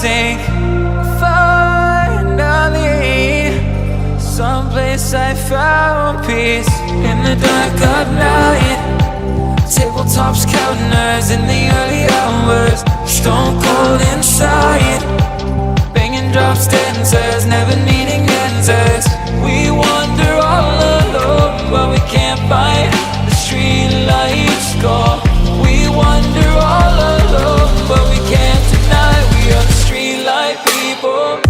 think finally someplace I found peace. In the dark of night, tabletops counting nerves in the early hours. Stone cold inside, banging drops, dancers, never needing answers. We wander all alone, but we can't find the street lights go. We wander all alone, but we can't deny we are the street light people.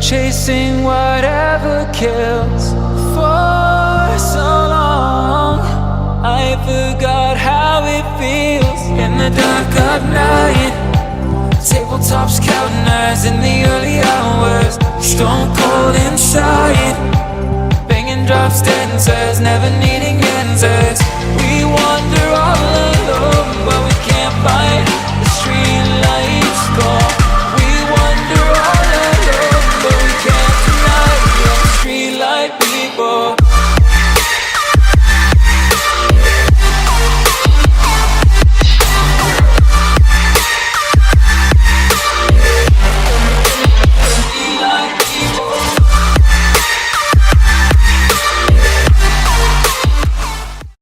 Chasing whatever kills. For so long I forgot how it feels. In the dark of night, tabletops counting nerves in the early hours. Stone cold inside, banging drops, dancers, never needing answers. We wander all alone, but we can't find the street lights go. We wander all alone, but we can't deny we are the street light people.